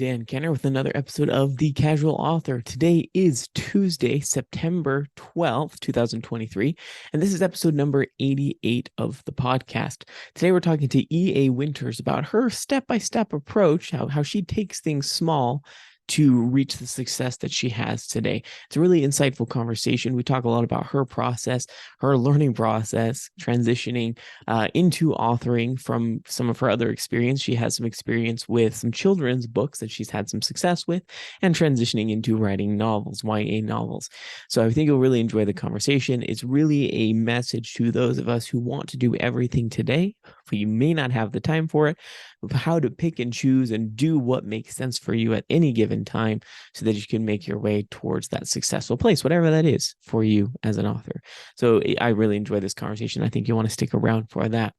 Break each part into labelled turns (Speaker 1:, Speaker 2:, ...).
Speaker 1: Dan Kenner with another episode of The Casual Author. Today is Tuesday, September 12th, 2023, and this is episode number 88 of the podcast. Today we're talking to E.A. Winters about her step-by-step approach, how she takes things small to reach the success that she has today. It's a really insightful conversation. We talk a lot about her process, her learning process, transitioning into authoring from some of her other experience. She has some experience with some children's books that she's had some success with, and transitioning into writing novels, YA novels. So I think you'll really enjoy the conversation. It's really a message to those of us who want to do everything today, but you may not have the time for it, of how to pick and choose and do what makes sense for you at any given time so that you can make your way towards that successful place, whatever that is for you as an author. So I really enjoy this conversation. I think you'll want to stick around for that.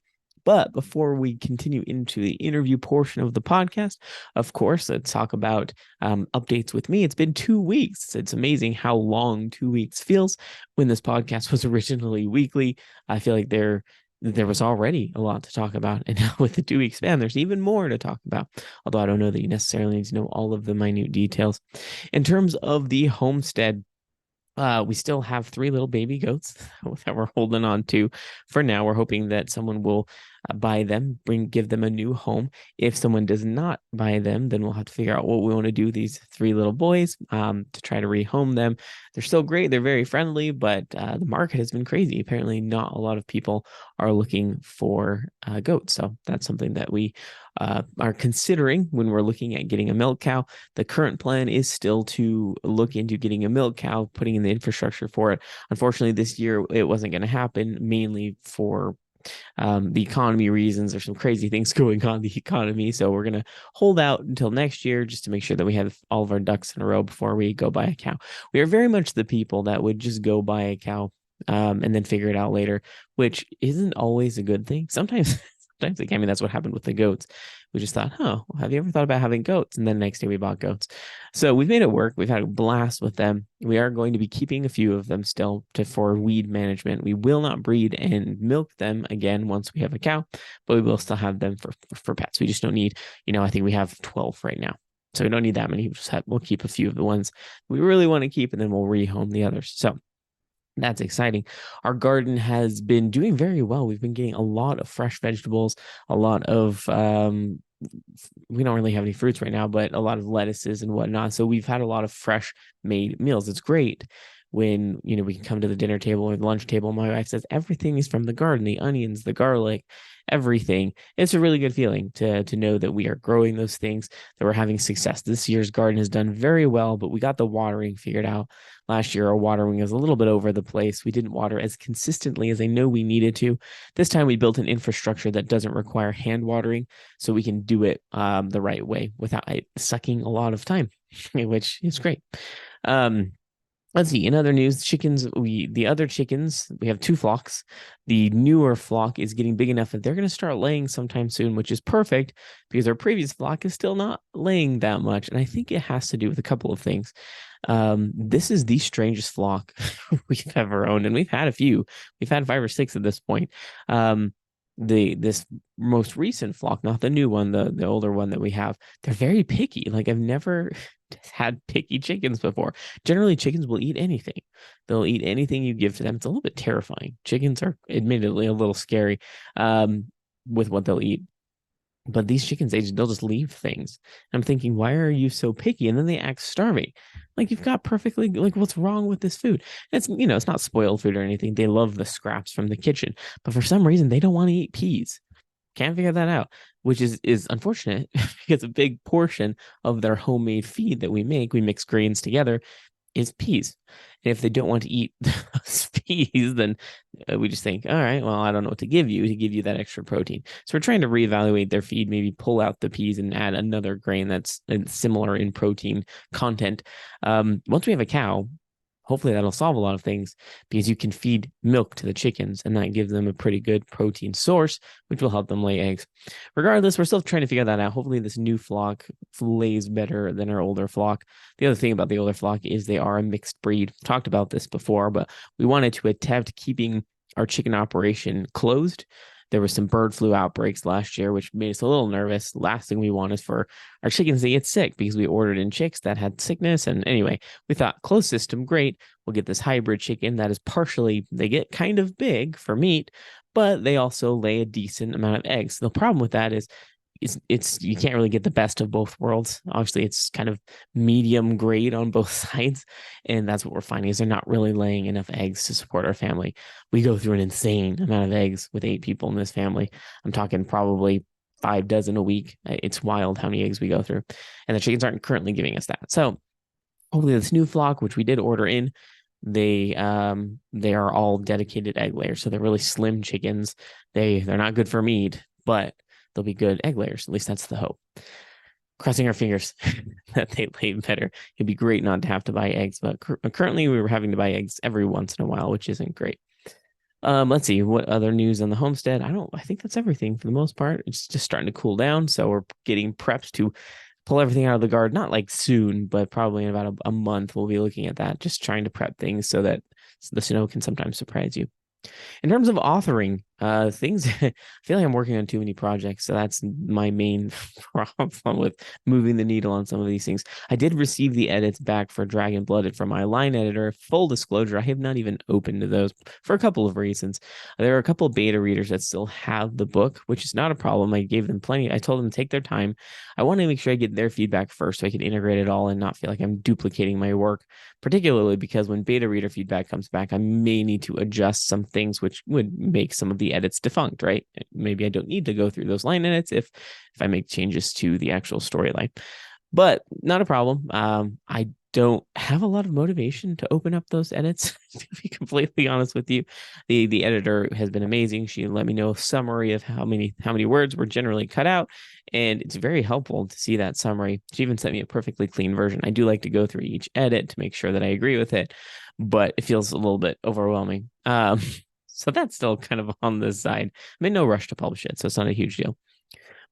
Speaker 1: But before we continue into the interview portion of the podcast, of course, let's talk about updates with me. It's been 2 weeks. It's amazing how long 2 weeks feels. When this podcast was originally weekly, I feel like there was already a lot to talk about. And now with the 2 week span, there's even more to talk about. Although I don't know that you necessarily need to know all of the minute details. In terms of the homestead, we still have 3 little baby goats that we're holding on to for now. We're hoping that someone will buy them, give them a new home. If someone does not buy them, then we'll have to figure out what we want to do with these 3 little boys to try to rehome them. They're still great. They're very friendly, but the market has been crazy. Apparently not a lot of people are looking for goats. So that's something that we are considering when we're looking at getting a milk cow. The current plan is still to look into getting a milk cow, putting in the infrastructure for it. Unfortunately, this year it wasn't going to happen, mainly for the economy reasons. There's some crazy things going on in the economy. So we're going to hold out until next year just to make sure that we have all of our ducks in a row before we go buy a cow. We are very much the people that would just go buy a cow and then figure it out later, which isn't always a good thing. Sometimes that's what happened with the goats. We just thought, have you ever thought about having goats? And then next day we bought goats. So we've made it work. We've had a blast with them. We are going to be keeping a few of them still for weed management. We will not breed and milk them again once we have a cow, but we will still have them for pets. We just don't need, I think we have 12 right now. So we don't need that many. We'll keep a few of the ones we really want to keep, and then we'll rehome the others. So that's exciting. Our garden has been doing very well. We've been getting a lot of fresh vegetables, a lot of we don't really have any fruits right now, but a lot of lettuces and whatnot. So we've had a lot of fresh made meals. It's great when we can come to the dinner table or the lunch table. My wife says everything is from the garden, the onions, the garlic, everything. It's a really good feeling to know that we are growing those things, that we're having success. This year's garden has done very well, but we got the watering figured out. Last year, our watering was a little bit over the place. We didn't water as consistently as I know we needed to. This time we built an infrastructure that doesn't require hand watering, so we can do it the right way without it sucking a lot of time, which is great. Let's see. In other news, the other chickens, we have 2 flocks. The newer flock is getting big enough that they're going to start laying sometime soon, which is perfect because our previous flock is still not laying that much. And I think it has to do with a couple of things. This is the strangest flock we've ever owned, and we've had a few. We've had 5 or 6 at this point. This most recent flock, not the new one, the older one that we have, they're very picky. Like, I've never had picky chickens before. Generally, chickens will eat anything. They'll eat anything you give to them. It's a little bit terrifying. Chickens are admittedly a little scary with what they'll eat. But these chickens, they'll just leave things. I'm thinking, why are you so picky? And then they act starving. Like, you've got perfectly, like, what's wrong with this food? It's, it's not spoiled food or anything. They love the scraps from the kitchen. But for some reason, they don't want to eat peas. Can't figure that out, which is unfortunate because a big portion of their homemade feed that we mix grains together, is peas. And if they don't want to eat those peas, then we just think, all right, well, I don't know what to give you that extra protein. So we're trying to reevaluate their feed, maybe pull out the peas and add another grain that's similar in protein content. Once we have a cow, hopefully that'll solve a lot of things because you can feed milk to the chickens and that gives them a pretty good protein source, which will help them lay eggs. Regardless, we're still trying to figure that out. Hopefully this new flock lays better than our older flock. The other thing about the older flock is they are a mixed breed. Talked about this before, but we wanted to attempt keeping our chicken operation closed There was some bird flu outbreaks last year, which made us a little nervous. Last thing we want is for our chickens to get sick because we ordered in chicks that had sickness. And anyway, we thought closed system, great. We'll get this hybrid chicken that is partially, they get kind of big for meat, but they also lay a decent amount of eggs. The problem with that is it's you can't really get the best of both worlds. Obviously, it's kind of medium grade on both sides, and that's what we're finding is they're not really laying enough eggs to support our family. We go through an insane amount of eggs with 8 people in this family. I'm talking probably 5 dozen a week. It's wild how many eggs we go through, and the chickens aren't currently giving us that. So hopefully, this new flock, which we did order in, they are all dedicated egg layers, so they're really slim chickens. They're not good for meat, but they'll be good egg layers. At least that's the hope. Crossing our fingers that they lay better. It'd be great not to have to buy eggs, but currently we were having to buy eggs every once in a while, which isn't great. Let's see what other news on the homestead. I think that's everything for the most part. It's just starting to cool down, so we're getting preps to pull everything out of the garden. Not like soon, but probably in about a month we'll be looking at that. Just trying to prep things so that the snow can sometimes surprise you. In terms of authoring, things, I feel like I'm working on too many projects. So that's my main problem with moving the needle on some of these things. I did receive the edits back for Dragon Blooded from my line editor. Full disclosure, I have not even opened to those for a couple of reasons. There are a couple of beta readers that still have the book, which is not a problem. I gave them plenty. I told them to take their time. I want to make sure I get their feedback first so I can integrate it all and not feel like I'm duplicating my work, particularly because when beta reader feedback comes back, I may need to adjust some things which would make some of the edits defunct, right? Maybe I don't need to go through those line edits if I make changes to the actual storyline, but not a problem. I don't have a lot of motivation to open up those edits, to be completely honest with you. The editor has been amazing. She let me know a summary of how many words were generally cut out, and it's very helpful to see that summary. She even sent me a perfectly clean version. I do like to go through each edit to make sure that I agree with it, but it feels a little bit overwhelming. So that's still kind of on this side. I'm in no rush to publish it, so it's not a huge deal.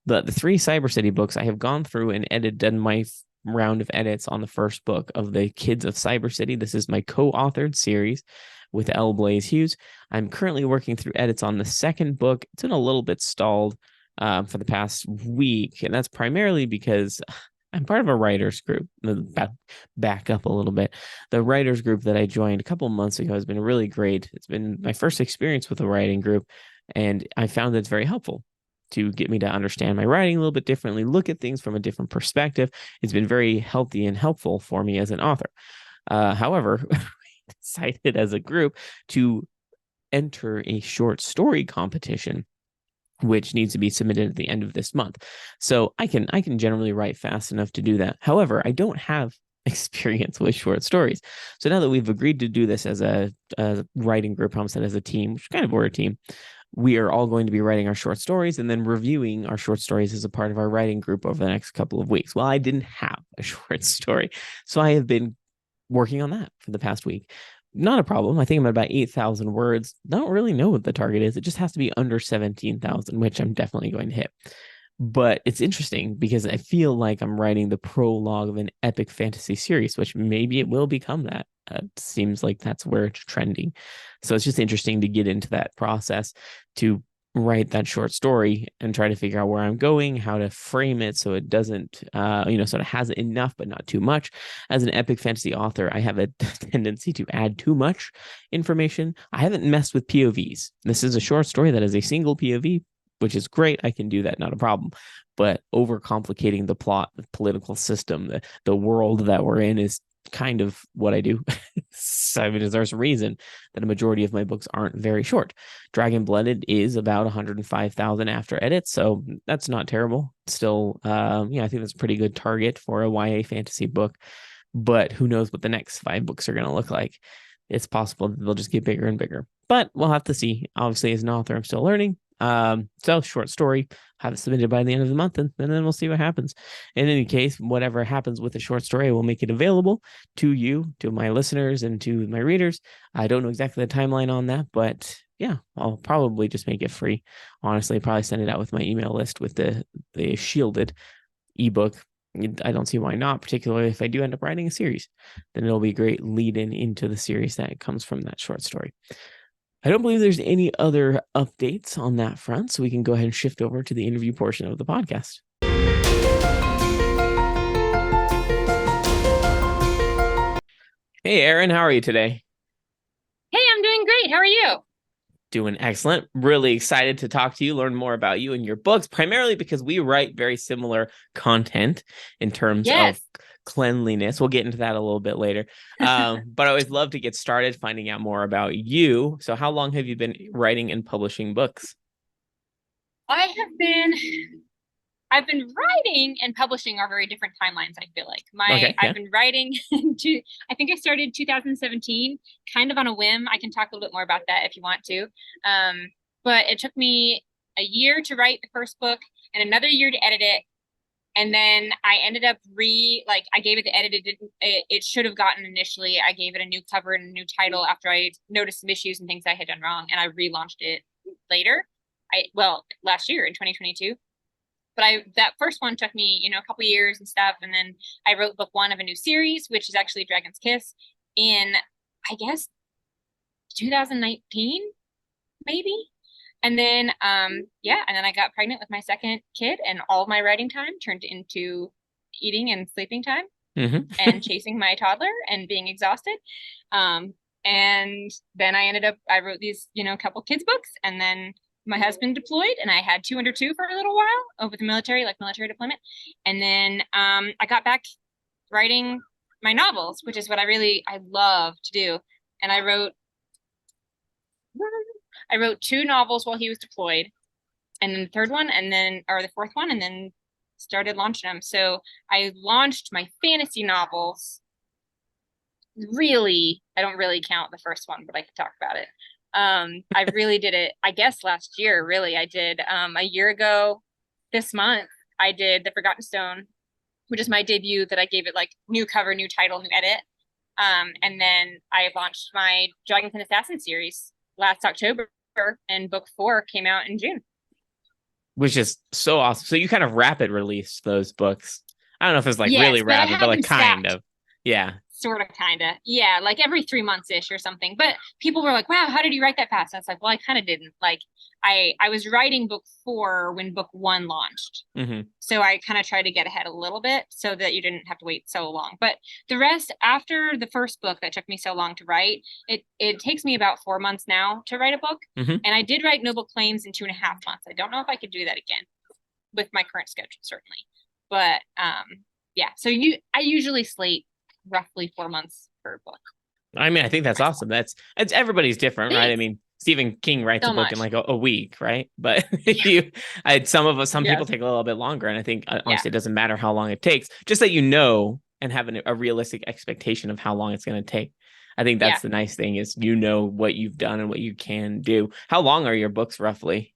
Speaker 1: But the 3 Cyber City books, I have gone through and done my round of edits on the first book of the Kids of Cyber City. This is my co-authored series with L. Blaze Hughes. I'm currently working through edits on the second book. It's been a little bit stalled for the past week, and that's primarily because I'm part of a writers group. Back up a little bit. The writers group that I joined a couple of months ago has been really great. It's been my first experience with a writing group, and I found that it's very helpful to get me to understand my writing a little bit differently, look at things from a different perspective. It's been very healthy and helpful for me as an author. However, we decided as a group to enter a short story competition, which needs to be submitted at the end of this month. So I can generally write fast enough to do that. However, I don't have experience with short stories. So now that we've agreed to do this as a writing group, Homestead as a team, which kind of we're a team, we are all going to be writing our short stories and then reviewing our short stories as a part of our writing group over the next couple of weeks. Well, I didn't have a short story, so I have been working on that for the past week. Not a problem. I think I'm at about 8,000 words. I don't really know what the target is. It just has to be under 17,000, which I'm definitely going to hit. But it's interesting because I feel like I'm writing the prologue of an epic fantasy series, which maybe it will become that. It seems like that's where it's trending. So it's just interesting to get into that process to write that short story and try to figure out where I'm going, how to frame it so it doesn't, sort of has enough but not too much. As an epic fantasy author, I have a tendency to add too much information. I haven't messed with POVs. This is a short story that is a single POV, which is great. I can do that, not a problem. But overcomplicating the plot, the political system, the world that we're in is kind of what I do. So, I mean, there's a reason that a majority of my books aren't very short. Dragon Blooded is about 105,000 after edits, so that's not terrible. Still, I think that's a pretty good target for a YA fantasy book. But who knows what the next 5 books are going to look like? It's possible that they'll just get bigger and bigger. But we'll have to see. Obviously, as an author, I'm still learning. So short story, have it submitted by the end of the month, and then we'll see what happens. In any case, whatever happens with the short story, I will make it available to you, to my listeners, and to my readers. I don't know exactly the timeline on that, but yeah, I'll probably just make it free. Honestly, probably send it out with my email list with the shielded ebook. I don't see why not, particularly if I do end up writing a series. Then it'll be a great lead in into the series that comes from that short story. I don't believe there's any other updates on that front, so we can go ahead and shift over to the interview portion of the podcast. Hey, Aaron, how are you today?
Speaker 2: Hey, I'm doing great. How are you?
Speaker 1: Doing excellent. Really excited to talk to you, learn more about you and your books, primarily because we write very similar content in terms of
Speaker 2: Yes.
Speaker 1: cleanliness. We'll get into that a little bit later. But I always love to get started finding out more about you. So, how long have you been writing and publishing books?
Speaker 2: I have been I've been writing and publishing are very different timelines, I feel like.
Speaker 1: Okay,
Speaker 2: I've
Speaker 1: yeah.
Speaker 2: been writing to I think I started 2017 kind of on a whim. I can talk a little bit more about that if you want to. But it took me a year to write the first book and another year to edit it. And then I ended up I gave it the edit it should have gotten initially. I gave it a new cover and a new title after I noticed some issues and things I had done wrong, and I relaunched it later. Last year in 2022. But I that first one took me, a couple years and stuff, and then I wrote book one of a new series, which is actually Dragon's Kiss, in I guess 2019, maybe. And then and then I got pregnant with my second kid, and all of my writing time turned into eating and sleeping time
Speaker 1: Mm-hmm.
Speaker 2: and chasing my toddler and being exhausted. And then I wrote these, couple kids books, and then my husband deployed and I had 202 for a little while over the military, like military deployment. And then I got back writing my novels, which is what I love to do. And I wrote two novels while he was deployed, and then the third one, or the fourth one, and then started launching them. So I launched my fantasy novels. Really, I don't really count the first one, but I could talk about it. I really did it, I guess last year, really. I did a year ago this month, I did The Forgotten Stone, which is my debut that I gave it like new cover, new title, new edit. And then I launched my Dragons and Assassins series last October, and book four came out in June.
Speaker 1: Which is so awesome. So you kind of rapid release those books. I don't know if it's like
Speaker 2: Yes,
Speaker 1: really
Speaker 2: but I
Speaker 1: rapid,
Speaker 2: had
Speaker 1: but like
Speaker 2: them
Speaker 1: kind
Speaker 2: stacked.
Speaker 1: of. Yeah.
Speaker 2: Sort of, kind of. Yeah, like every 3 months ish or something. But people were like, wow, how did you write that fast? And I was like, well, I kind of didn't. Like, I was writing book four when book one launched.
Speaker 1: Mm-hmm.
Speaker 2: So I kind of tried to get ahead a little bit so that you didn't have to wait so long. But the rest, after the first book that took me so long to write, it takes me about 4 months now to write a book.
Speaker 1: Mm-hmm.
Speaker 2: And I did write Noble Claims in 2.5 months. I don't know if I could do that again with my current schedule, certainly. But yeah, so I usually slate roughly 4 months per book.
Speaker 1: I mean, I think that's awesome. It's everybody's different, right? I
Speaker 2: Thanks
Speaker 1: mean, Stephen King writes a
Speaker 2: so
Speaker 1: book in
Speaker 2: much.
Speaker 1: like a week, right? But
Speaker 2: Yeah.
Speaker 1: some people
Speaker 2: Yes.
Speaker 1: take a little bit longer, and I think
Speaker 2: Yeah.
Speaker 1: honestly, it doesn't matter how long it takes, just that you know and have a realistic expectation of how long it's going to take. I think that's
Speaker 2: Yeah.
Speaker 1: the nice thing is you know what you've done and what you can do. How long are your books roughly?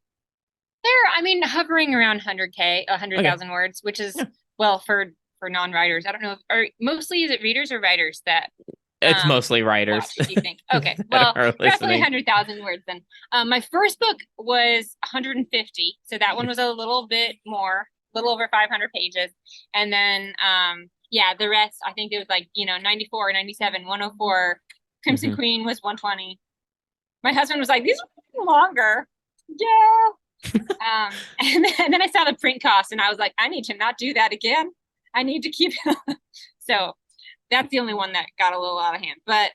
Speaker 2: I mean, hovering around 100K,
Speaker 1: Okay,
Speaker 2: 100,000 words, which is,
Speaker 1: yeah,
Speaker 2: well, for non-writers. I don't know or mostly is it readers or writers that
Speaker 1: it's mostly writers
Speaker 2: watch, do you think? Okay.
Speaker 1: that
Speaker 2: Well,
Speaker 1: are
Speaker 2: roughly
Speaker 1: listening.
Speaker 2: 100,000 words then. My first book was 150. So that one was a little bit more, a little over 500 pages. And then, yeah, the rest, I think it was like, 94, 97, 104. Crimson
Speaker 1: Mm-hmm.
Speaker 2: Queen was 120. My husband was like, these are longer. Yeah. And then I saw the print cost and I was like, I need to not do that again. I need to keep so that's the only one that got a little out of hand. But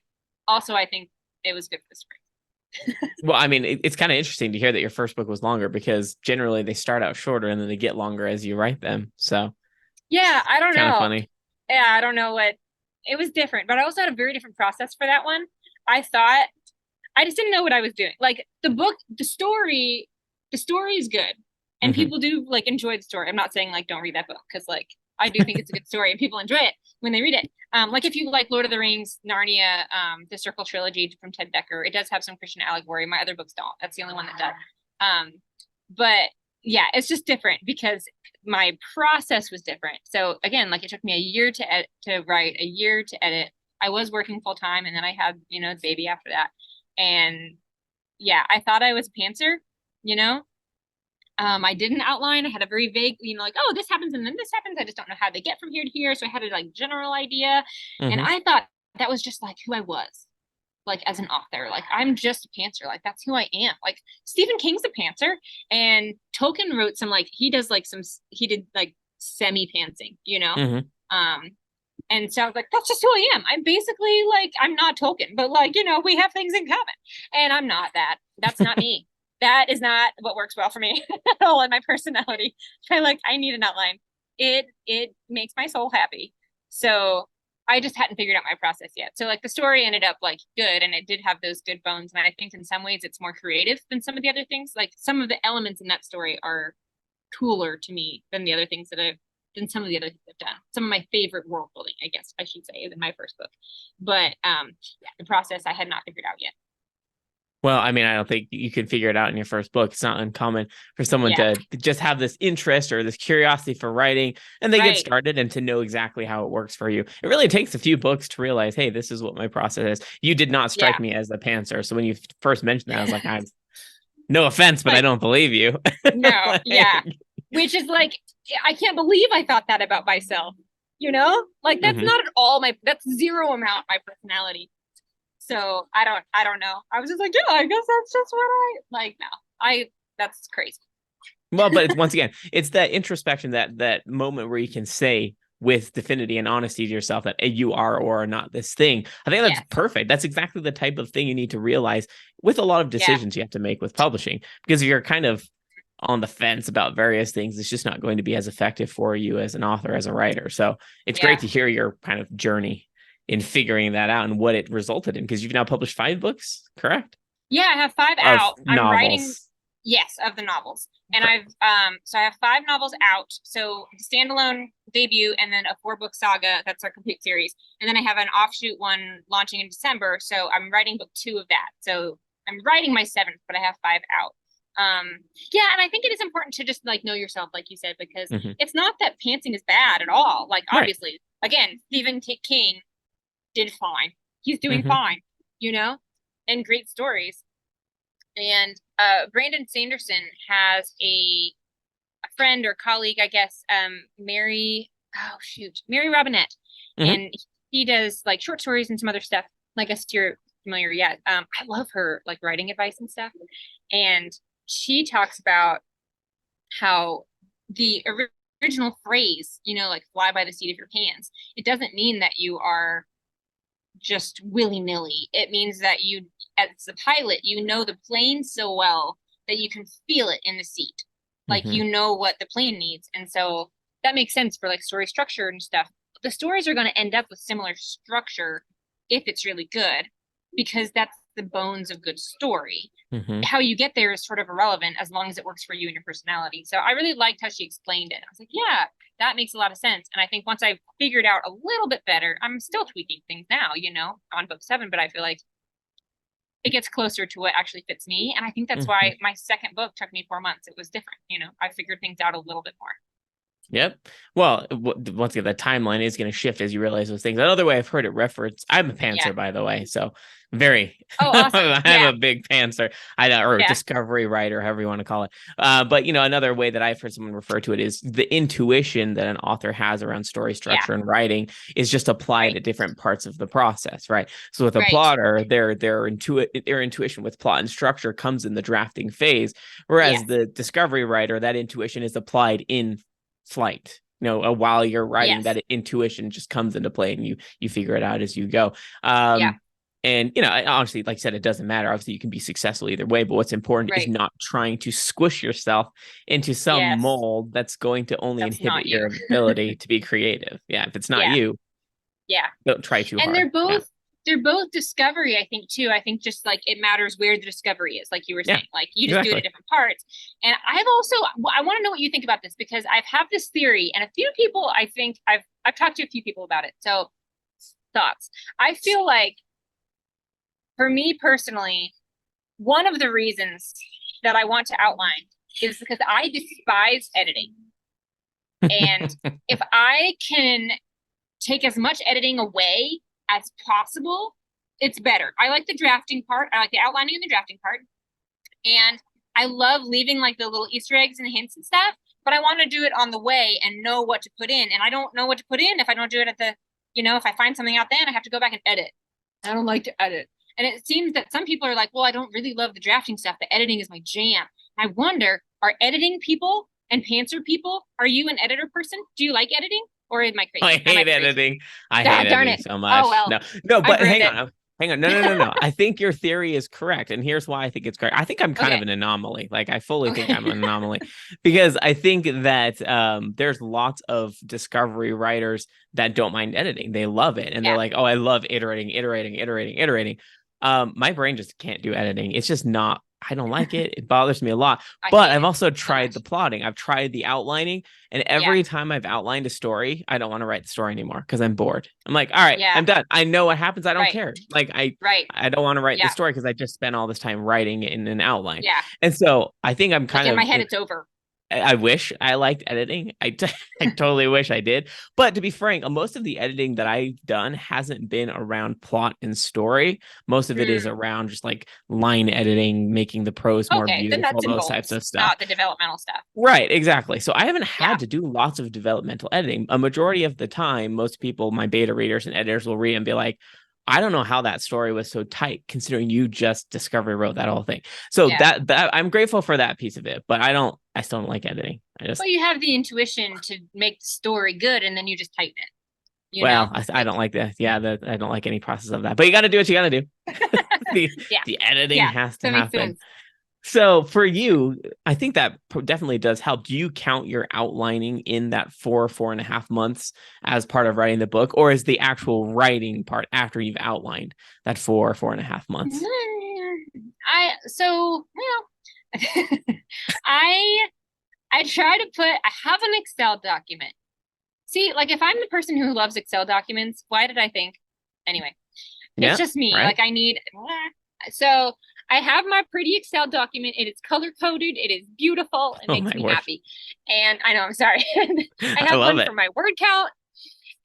Speaker 2: also I think it was good for the spring.
Speaker 1: Well, I mean, it's kind of interesting to hear that your first book was longer because generally they start out shorter and then they get longer as you write them. So
Speaker 2: Yeah, I don't
Speaker 1: kind of
Speaker 2: know.
Speaker 1: funny.
Speaker 2: Yeah, I don't know what it was different, but I also had a very different process for that one. I thought I just didn't know what I was doing. Like the story is good, and
Speaker 1: Mm-hmm.
Speaker 2: people do like enjoy the story. I'm not saying like don't read that book because like I do think it's a good story and people enjoy it when they read it. Like if you like Lord of the Rings, Narnia, the Circle trilogy from Ted Dekker, it does have some Christian allegory. My other books don't. That's the only one that does. But yeah, it's just different because my process was different. So again, like it took me a year to write, a year to edit. I was working full time, and then I had the baby after that. And yeah, I thought I was a pantser, you know. I didn't outline. I had a very vague, like, oh, this happens and then this happens. I just don't know how they get from here to here. So I had a like general idea, and
Speaker 1: Mm-hmm.
Speaker 2: I thought that was just like who I was. like as an author. Like I'm just a pantser. Like that's who I am. Like Stephen King's a pantser, and Tolkien wrote some like he did like semi-pantsing, you know?
Speaker 1: Hmm.
Speaker 2: Um, and so I was like, that's just who I am. I'm basically like, I'm not Tolkien, but like, you know, we have things in common. And I'm not that. That's not me. That is not what works well for me at all in my personality. I need an outline. It makes my soul happy. So I just hadn't figured out my process yet. So like the story ended up like good, and it did have those good bones. And I think in some ways it's more creative than some of the other things. Like some of the elements in that story are cooler to me than the other things that I've than some of the other things I've done. Some of my favorite world building, I guess I should say, is in my first book. But yeah, the process I had not figured out yet.
Speaker 1: Well, I mean, I don't think you can figure it out in your first book. It's not uncommon for someone
Speaker 2: Yeah,
Speaker 1: to just have this interest or this curiosity for writing, and they get
Speaker 2: right.
Speaker 1: started and to know exactly how it works for you. It really takes a few books to realize, hey, this is what my process is. You did not strike
Speaker 2: Yeah.
Speaker 1: me as a pantser. So when you first mentioned that, I was like, I no offense, but I
Speaker 2: Like,
Speaker 1: don't believe you.
Speaker 2: no, yeah.
Speaker 1: Like,
Speaker 2: Which is like, I can't believe I thought that about myself. You know? Like that's
Speaker 1: mhm.
Speaker 2: not at all that's zero amount my personality. So I don't know. I was just like, yeah, I guess that's just what I like now. That's crazy.
Speaker 1: Well, but it's once again, it's that introspection, that moment where you can say with definity and honesty to yourself that you are or are not this thing. I think that's
Speaker 2: Yes.
Speaker 1: perfect. That's exactly the type of thing you need to realize with a lot of
Speaker 2: Yeah.
Speaker 1: decisions you have to make with publishing. Because if you're kind of on the fence about various things, it's just not going to be as effective for you as an author, as a writer. So it's great
Speaker 2: Yeah.
Speaker 1: to hear your kind of journey in figuring that out and what it resulted in. Because you've now published 5 books, correct?
Speaker 2: Yeah, I have 5
Speaker 1: Of
Speaker 2: out. I'm writing,
Speaker 1: novels.
Speaker 2: yes, of the novels. And I have 5 novels out. So the standalone debut and then a 4-book saga, that's our complete series. And then I have an offshoot one launching in December. So I'm writing book 2 of that. So I'm writing my 7th, but I have 5 out. Yeah, and I think it is important to just like know yourself, like you said, because
Speaker 1: Mhm.
Speaker 2: it's not that pantsing is bad at all. Like
Speaker 1: Right.
Speaker 2: obviously, again, Stephen King did fine. He's doing
Speaker 1: Hmm.
Speaker 2: fine, you know, and great stories. And Brandon Sanderson has a friend or colleague, I guess, Mary Robinette.
Speaker 1: Hmm.
Speaker 2: And he does like short stories and some other stuff. I guess you're familiar yet. I love her like writing advice and stuff. And she talks about how the original phrase, you know, like fly by the seat of your pants, it doesn't mean that you are just willy-nilly. It means that you, as a pilot, you know the plane so well that you can feel it in the seat. Like
Speaker 1: Hmm.
Speaker 2: you know what the plane needs. And so that makes sense for like story structure and stuff. The stories are going to end up with similar structure if it's really good, because that's the bones of good story.
Speaker 1: Hmm.
Speaker 2: How you get there is sort of irrelevant as long as it works for you and your personality. So I really liked how she explained it. I was like, yeah, that makes a lot of sense. And I think once I figured out a little bit better, I'm still tweaking things now, you know, on book 7, but I feel like it gets closer to what actually fits me. And I think that's
Speaker 1: Hmm.
Speaker 2: why my second book took me 4 months. It was different, you know, I figured things out a little bit more.
Speaker 1: Yep. Well, once again, the timeline is going to shift as you realize those things. Another way I've heard it referenced, I'm a
Speaker 2: Yeah.
Speaker 1: pantser, by the way. So very,
Speaker 2: Oh, awesome.
Speaker 1: I'm
Speaker 2: Yeah.
Speaker 1: a big pantser, or
Speaker 2: Yeah.
Speaker 1: discovery writer, however you want to call it. But, another way that I've heard someone refer to it is the intuition that an author has around story
Speaker 2: Yeah.
Speaker 1: structure and writing is just applied
Speaker 2: Right.
Speaker 1: at different parts of the process, right? So with a
Speaker 2: Right.
Speaker 1: plotter, their intuition with plot and structure comes in the drafting phase, whereas
Speaker 2: Yes.
Speaker 1: the discovery writer, that intuition is applied in flight. While you're writing,
Speaker 2: Yes.
Speaker 1: that intuition just comes into play, and you figure it out as you go.
Speaker 2: Yeah.
Speaker 1: And honestly, like I said, it doesn't matter. Obviously, you can be successful either way, but what's important is
Speaker 2: Right.
Speaker 1: not trying to squish yourself into some
Speaker 2: Yes.
Speaker 1: mold that's going to only
Speaker 2: That's
Speaker 1: inhibit
Speaker 2: not you.
Speaker 1: your ability to be creative. Yeah, if it's not
Speaker 2: Yeah.
Speaker 1: you,
Speaker 2: Yeah.
Speaker 1: don't try too
Speaker 2: And
Speaker 1: hard. Yeah,
Speaker 2: they're both discovery, I think, too. I think just like it matters where the discovery is, like you were
Speaker 1: yeah,
Speaker 2: saying, like you just do it
Speaker 1: exactly.
Speaker 2: at different parts. And I want to know what you think about this, because I've had this theory, and a few people, I think I've talked to a few people about it. So thoughts. I feel like for me personally, one of the reasons that I want to outline is because I despise editing. And if I can take as much editing away as possible, it's better. I like the drafting part. I like the outlining and the drafting part. And I love leaving like the little Easter eggs and hints and stuff, but I want to do it on the way and know what to put in. And I don't know what to put in if I don't do it at the, if I find something out then I have to go back and edit. I don't like to edit. And it seems that some people are like, well, I don't really love the drafting stuff. The editing is my jam. I wonder, are editing people and pantser people, are you an editor person? Do you like editing? Or am I
Speaker 1: I
Speaker 2: crazy? Am I
Speaker 1: hate
Speaker 2: crazy?
Speaker 1: editing. I
Speaker 2: Ah,
Speaker 1: hate
Speaker 2: darn
Speaker 1: editing
Speaker 2: it.
Speaker 1: so
Speaker 2: Oh,
Speaker 1: much.
Speaker 2: well,
Speaker 1: No,
Speaker 2: I've
Speaker 1: but
Speaker 2: ruined
Speaker 1: hang
Speaker 2: it.
Speaker 1: on. Hang on. No. I think your theory is correct. And here's why I think it's correct. I think I'm kind of
Speaker 2: Okay.
Speaker 1: an anomaly. Like I fully think I'm
Speaker 2: Okay.
Speaker 1: an anomaly because I think that there's lots of discovery writers that don't mind editing. They love it. And they're
Speaker 2: Yeah.
Speaker 1: like, oh, I love iterating. My brain just can't do editing. It's just not, I don't like it. It bothers me a lot.
Speaker 2: I
Speaker 1: But
Speaker 2: hate
Speaker 1: I've
Speaker 2: it
Speaker 1: also
Speaker 2: so
Speaker 1: tried the
Speaker 2: much.
Speaker 1: plotting. I've tried the outlining. And
Speaker 2: Yeah.
Speaker 1: every time I've outlined a story, I don't want to write the story anymore because I'm bored. I'm like, all right,
Speaker 2: Yeah.
Speaker 1: I'm done. I know what happens. I don't
Speaker 2: Right.
Speaker 1: care. Like
Speaker 2: Right.
Speaker 1: I don't want to write the
Speaker 2: Yeah.
Speaker 1: story because I just spent all this time writing in an outline.
Speaker 2: Yeah.
Speaker 1: And so I think I'm
Speaker 2: Like
Speaker 1: kind
Speaker 2: in my
Speaker 1: of
Speaker 2: head, it's over.
Speaker 1: I wish I liked editing. I totally wish I did. But to be frank, most of the editing that I've done hasn't been around plot and story. Most of it is
Speaker 2: Mm.
Speaker 1: around just like line editing, making the prose more
Speaker 2: Okay. The
Speaker 1: beautiful,
Speaker 2: nuts and
Speaker 1: those types
Speaker 2: bolts,
Speaker 1: of stuff.
Speaker 2: not the developmental stuff.
Speaker 1: Right, exactly. So I haven't
Speaker 2: Yeah.
Speaker 1: had to do lots of developmental editing. A majority of the time, most people, my beta readers and editors will read and be like, I don't know how that story was so tight, considering you just discovery wrote that whole thing. So
Speaker 2: Yeah.
Speaker 1: that I'm grateful for that piece of it, but I still don't like editing. I just,
Speaker 2: Well, you have the intuition to make the story good and then you just tighten it,
Speaker 1: well, I
Speaker 2: Like,
Speaker 1: don't like that. Yeah, I don't like any process of that. But you got to do what you got to do. the
Speaker 2: yeah.
Speaker 1: the editing
Speaker 2: Yeah.
Speaker 1: has to
Speaker 2: That makes
Speaker 1: happen.
Speaker 2: sense.
Speaker 1: So for you, I think that definitely does help. Do you count your outlining in that 4.5 months as part of writing the book, or is the actual writing part after you've outlined that 4.5 months?
Speaker 2: Well, I I try to put I have an Excel document. See, like if I'm the person who loves Excel documents, why did I think? Anyway, it's
Speaker 1: Yeah,
Speaker 2: just me.
Speaker 1: right.
Speaker 2: Like I need so I have my pretty Excel document. It is color coded. It is beautiful. It
Speaker 1: Oh
Speaker 2: makes
Speaker 1: my
Speaker 2: me
Speaker 1: word,
Speaker 2: happy. And I know, I'm sorry. I
Speaker 1: I
Speaker 2: have
Speaker 1: love
Speaker 2: one for
Speaker 1: it.
Speaker 2: my word count.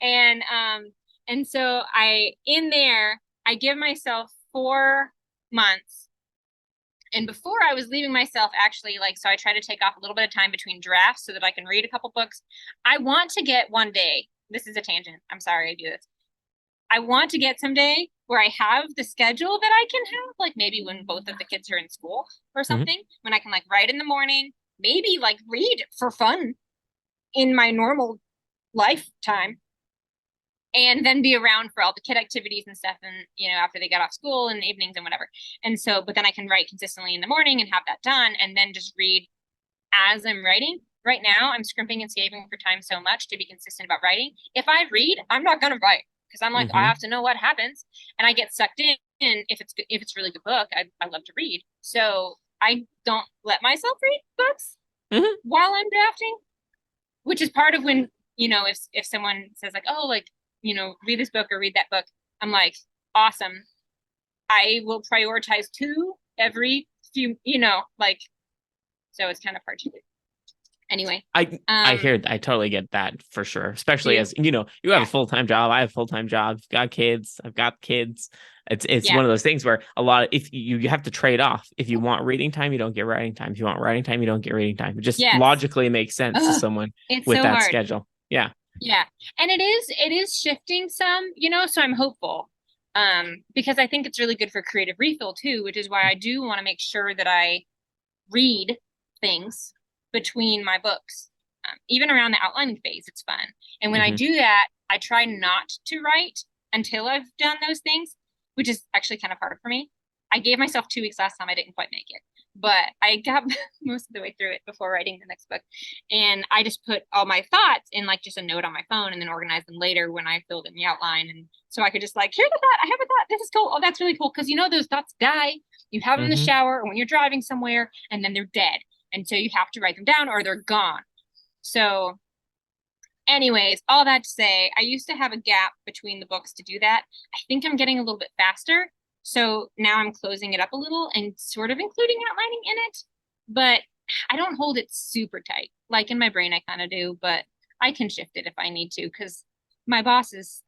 Speaker 2: And so I in there, I give myself 4 months. And before I was leaving myself actually like so I try to take off a little bit of time between drafts so that I can read a couple books. I want to get one day. This is a tangent. I'm sorry I do this. I want to get someday where I have the schedule that I can have, like maybe when both of the kids are in school or
Speaker 1: Mhm.
Speaker 2: something, when I can like write in the morning, maybe like read for fun in my normal lifetime, and then be around for all the kid activities and stuff and after they get off school and evenings and whatever. And so but then I can write consistently in the morning and have that done and then just read as I'm writing. Right now I'm scrimping and saving for time so much to be consistent about writing. If I read, I'm not going to write because I'm like I
Speaker 1: Mhm.
Speaker 2: have to know what happens and I get sucked in. If it's really good book, I love to read, so I don't let myself read books
Speaker 1: Mhm.
Speaker 2: while I'm drafting, which is part of when if someone says like oh like read this book or read that book, I'm like awesome, I will prioritize two every few like so it's kind of hard to do anyway.
Speaker 1: I totally get that for sure.
Speaker 2: Do
Speaker 1: Especially
Speaker 2: you?
Speaker 1: as you have a
Speaker 2: Yeah.
Speaker 1: full-time job. I have a full-time job. You've got kids. I've got kids. It's
Speaker 2: Yeah.
Speaker 1: one of those things where a lot of if you have to trade off. If you want reading time, you don't get writing time. If you want writing time, you don't get reading time. It just
Speaker 2: Yes.
Speaker 1: logically makes sense to
Speaker 2: Ugh,
Speaker 1: someone
Speaker 2: it's
Speaker 1: with
Speaker 2: so
Speaker 1: that
Speaker 2: hard.
Speaker 1: schedule. Yeah.
Speaker 2: Yeah. And it is shifting some, so I'm hopeful. Because I think it's really good for creative refill too, which is why I do want to make sure that I read things between my books. Even around the outlining phase, it's fun. And when I
Speaker 1: Hmm.
Speaker 2: do that, I try not to write until I've done those things, which is actually kind of hard for me. I gave myself 2 weeks last time. I didn't quite make it, but I got most of the way through it before writing the next book. And I just put all my thoughts in like just a note on my phone and then organize them later when I filled in the outline. And so I could just like, here's a thought. I have a thought. This is cool. Oh, that's really cool. Because those thoughts die. You have them in the
Speaker 1: Hmm.
Speaker 2: shower or when you're driving somewhere and then they're dead. And so you have to write them down or they're gone. So anyways, all that to say, I used to have a gap between the books to do that. I think I'm getting a little bit faster. So now I'm closing it up a little and sort of including outlining in it. But I don't hold it super tight. Like in my brain, I kind of do, but I can shift it if I need to because my boss is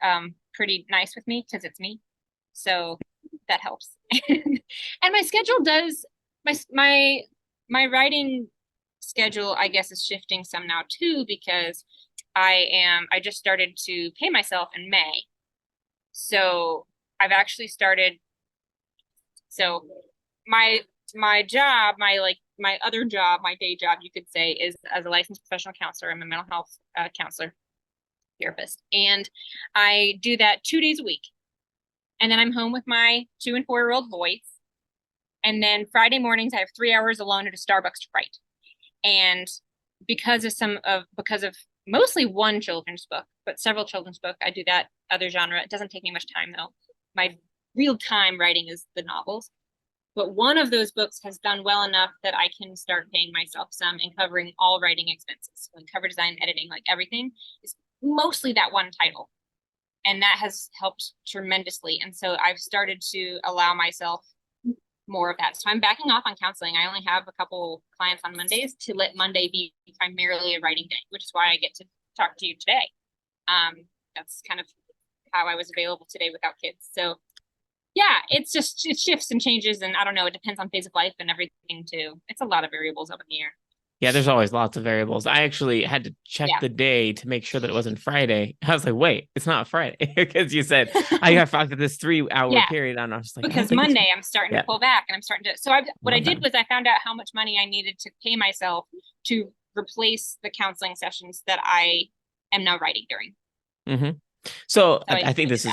Speaker 2: pretty nice with me because it's me. So that helps. And my schedule does my writing schedule, I guess, is shifting some now too because I just started to pay myself in May. So I've actually started So my job, my other job, my day job, you could say, is as a licensed professional counselor. I'm a mental health counselor therapist, and I do that 2 days a week. And then I'm home with my 2 and 4-year-old boys. And then Friday mornings, I have 3 hours alone at a Starbucks to write. And because of mostly one children's book, but several children's book, I do that other genre. It doesn't take me much time though. My real time writing is the novels. But one of those books has done well enough that I can start paying myself some and covering all writing expenses, like cover design, editing, like everything is mostly that one title. And that has helped tremendously. And so I've started to allow myself more of that. So I'm backing off on counseling. I only have a couple clients on Mondays to let Monday be primarily a writing day, which is why I get to talk to you today. That's kind of how I was available today without kids. So yeah, it shifts and changes. And I don't know, it depends on phase of life and everything too. It's a lot of variables up in the air.
Speaker 1: Yeah, there's always lots of variables. I actually had to check the day to make sure that it wasn't Friday. I was like, wait, it's not Friday. Because you said I got fucked at this 3-hour period. And I was like,
Speaker 2: because Monday I'm starting to pull back and I'm starting to. So what I did was I found out how much money I needed to pay myself to replace the counseling sessions that I am now writing during.
Speaker 1: Mm-hmm. So I think this is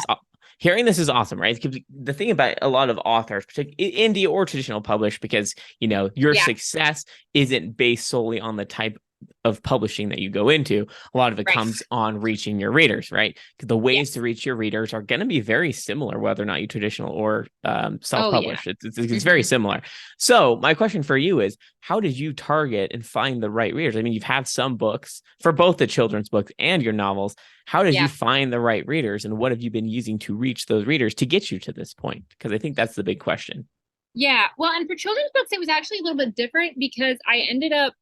Speaker 1: hearing this is awesome, right? Because the thing about a lot of authors, particularly indie or traditional published, because your success isn't based solely on the type of publishing that you go into. A lot of it comes on reaching your readers, right? The ways to reach your readers are going to be very similar, whether or not you traditional or self-published. It's very similar. So my question for you is, how did you target and find the right readers? I mean, you've had some books for both the children's books and your novels. How did you find the right readers, and what have you been using to reach those readers to get you to this point? Because I think that's the big question.
Speaker 2: Yeah. Well, and for children's books, it was actually a little bit different because I ended up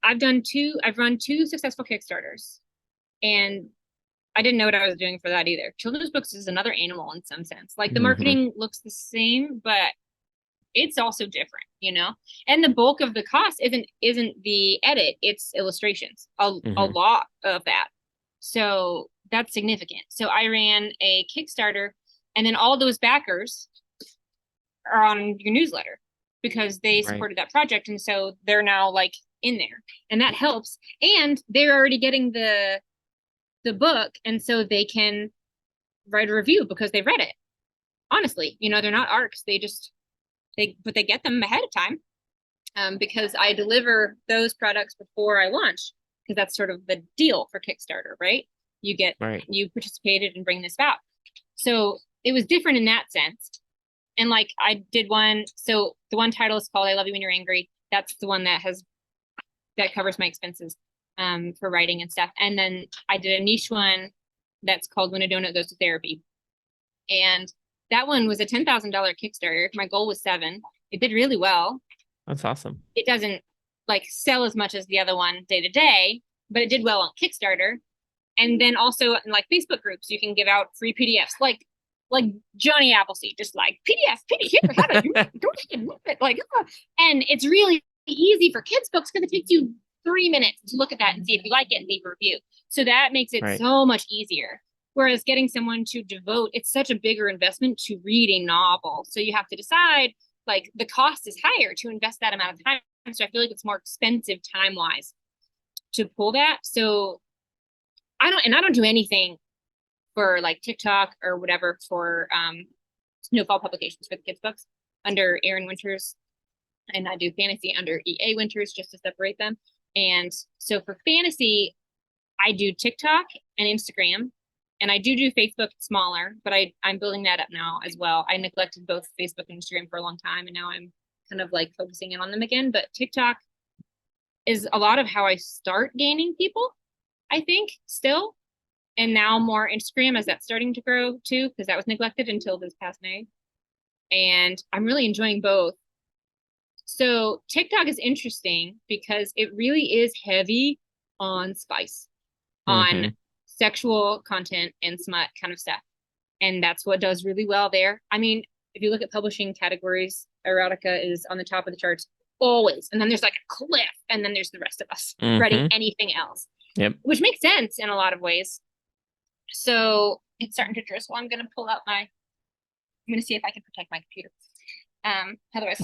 Speaker 2: I've run 2 successful Kickstarters, and I didn't know what I was doing for that either. Children's books is another animal in some sense. Like the marketing looks the same, but it's also different, and the bulk of the cost isn't the edit, it's illustrations, a lot of that. So that's significant. So I ran a Kickstarter, and then all those backers are on your newsletter because they supported that project. And so they're now like in there, and that helps. And they're already getting the book, and so they can write a review because they've read it. Honestly, they're not ARCs. But they get them ahead of time, because I deliver those products before I launch, because that's sort of the deal for Kickstarter, right? You participated and bring this about. So it was different in that sense. And like I did one, so the one title is called I Love You When You're Angry. That's the one that covers my expenses for writing and stuff. And then I did a niche one that's called When a Donut Goes to Therapy. And that one was a $10,000 Kickstarter. My goal was $7,000. It did really well.
Speaker 1: That's awesome.
Speaker 2: It doesn't sell as much as the other one day to day, but it did well on Kickstarter. And then also in Facebook groups, you can give out free PDFs, like Johnny Appleseed, just PDF, here, how to do it. And it's really easy for kids books because it takes you 3 minutes to look at that and see if you like it and leave a review. So that makes it so much easier. Whereas getting someone to devote, it's such a bigger investment to read a novel. So you have to decide, the cost is higher to invest that amount of time. So I feel like it's more expensive time-wise to pull that. So I don't do anything for TikTok or whatever for Snowfall Publications for the kids books under Erin Winters, and I do fantasy under EA Winters just to separate them. And so for fantasy, I do TikTok and Instagram, and I do Facebook smaller, but I'm building that up now as well. I neglected both Facebook and Instagram for a long time, and now I'm kind of focusing in on them again. But TikTok is a lot of how I start gaining people, I think, still. And now more Instagram as that's starting to grow too, because that was neglected until this past May. And I'm really enjoying both. So TikTok is interesting because it really is heavy on spice, on sexual content and smut kind of stuff. And that's what does really well there. I mean, if you look at publishing categories, erotica is on the top of the charts always. And then there's a cliff, and then there's the rest of us writing anything else, which makes sense in a lot of ways. So it's starting to drizzle. I'm going to pull out my going to see if I can protect my computer. Otherwise,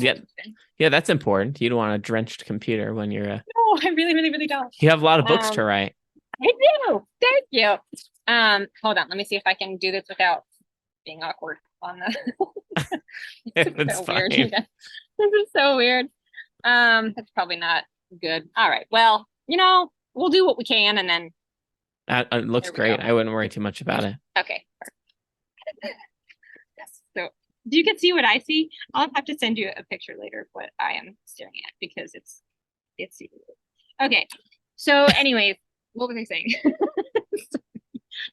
Speaker 1: yeah, that's important. You don't want a drenched computer when you're
Speaker 2: no, I really, really, really don't.
Speaker 1: You have a lot of books to write.
Speaker 2: I do. Thank you. Hold on. Let me see if I can do this without being awkward on the.
Speaker 1: It's
Speaker 2: so
Speaker 1: fine.
Speaker 2: weird. This is so weird. That's probably not good. All right. Well, we'll do what we can, and then.
Speaker 1: It looks great. I wouldn't worry too much about it.
Speaker 2: Okay. So you can see what I see. I'll have to send you a picture later of what I am staring at because it's okay. So anyways, what was I saying?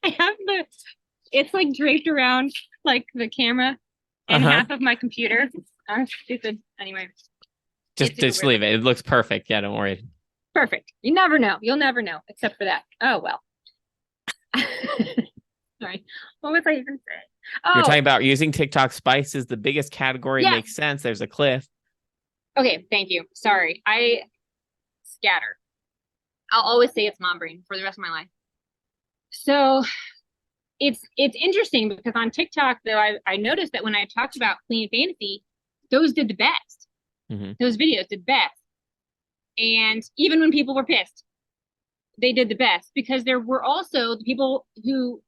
Speaker 2: I have it's like draped around like the camera and half of my computer. I'm stupid. Anyway.
Speaker 1: Just leave it. It looks perfect. Yeah, don't worry.
Speaker 2: Perfect. You never know. You'll never know, except for that. Oh well. Sorry. What was I even saying? Oh,
Speaker 1: you're talking about using TikTok. Spice is the biggest category. Yeah. Makes sense. There's a cliff.
Speaker 2: Okay, thank you. Sorry. I scatter. I'll always say it's mom brain for the rest of my life. So it's interesting because on TikTok, though, I noticed that when I talked about clean fantasy, those did the best.
Speaker 1: Mm-hmm.
Speaker 2: Those videos did best. And even when people were pissed, they did the best because there were also the people who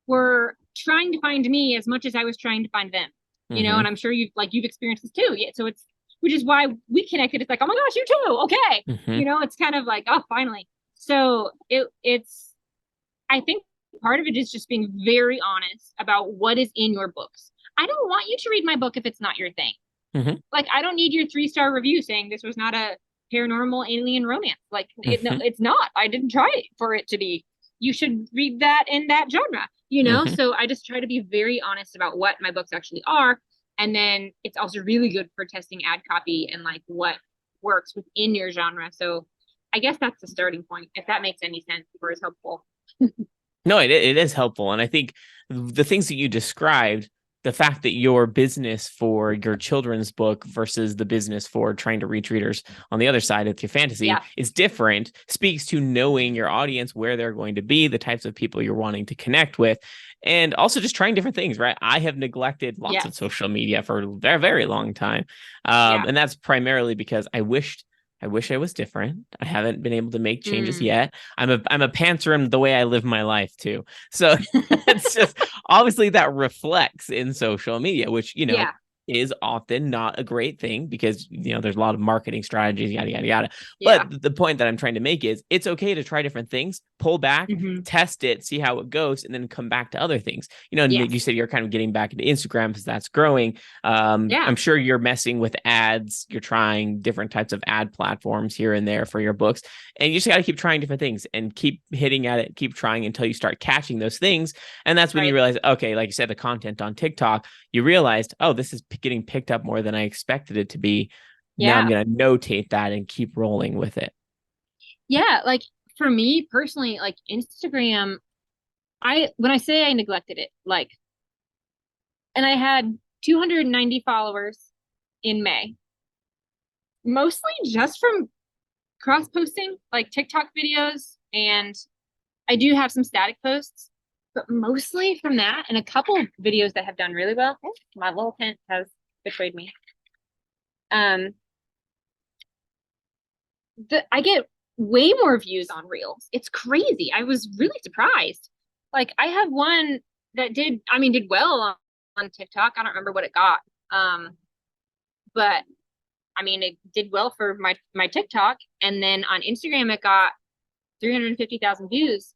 Speaker 2: were trying to find me as much as I was trying to find them, and I'm sure you've experienced this too. Yeah. So which is why we connected. It's like, oh my gosh, you too. Okay.
Speaker 1: Mm-hmm.
Speaker 2: It's kind of like, oh, finally. So it's, I think part of it is just being very honest about what is in your books. I don't want you to read my book if it's not your thing.
Speaker 1: Mm-hmm.
Speaker 2: Like, I don't need your 3-star review saying this was not a paranormal alien romance. Like, it's not. I didn't try for it to be. You should read that in that genre, So I just try to be very honest about what my books actually are. And then it's also really good for testing ad copy and like what works within your genre. So I guess that's the starting point, if that makes any sense or is helpful.
Speaker 1: No, it is helpful. And I think the things that you described, the fact that your business for your children's book versus the business for trying to reach readers on the other side of your fantasy is different, speaks to knowing your audience, where they're going to be, the types of people you're wanting to connect with, and also just trying different things, right? I have neglected lots of social media for a very, very long time. And that's primarily because I wish I was different. I haven't been able to make changes yet. I'm a pantser the way I live my life too. So it's just obviously that reflects in social media, which, is often not a great thing because, there's a lot of marketing strategies, yada, yada, yada. Yeah. But the point that I'm trying to make is it's okay to try different things, pull back, test it, see how it goes, and then come back to other things. You said you're kind of getting back into Instagram because that's growing. I'm sure you're messing with ads. You're trying different types of ad platforms here and there for your books. And you just got to keep trying different things and keep hitting at it, keep trying until you start catching those things. And that's when you realize, okay, like you said, the content on TikTok, you realized, oh, this is getting picked up more than I expected it to be. Now I'm going to notate that and keep rolling with it. Yeah.
Speaker 2: Like for me personally, like Instagram, when I say I neglected it, and I had 290 followers in May, mostly just from cross posting, like TikTok videos. And I do have some static posts, but mostly from that and a couple of videos that have done really well. Oh, my little tent has betrayed me. I get way more views on Reels. It's crazy. I was really surprised. Like I have one that did well on TikTok. I don't remember what it got. But it did well for my TikTok. And then on Instagram, it got 350,000 views.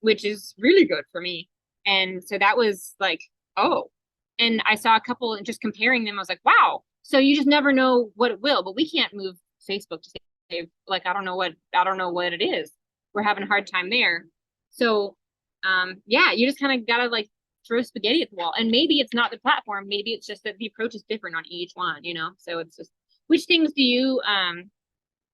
Speaker 2: Which is really good for me. And so that was like, oh, and I saw a couple and just comparing them. I was like, wow. So you just never know what it will, but we can't move Facebook to say, like, I don't know what it is. We're having a hard time there. So, you just kind of got to like throw spaghetti at the wall. And maybe it's not the platform. Maybe it's just that the approach is different on each one, So it's just, which things do you,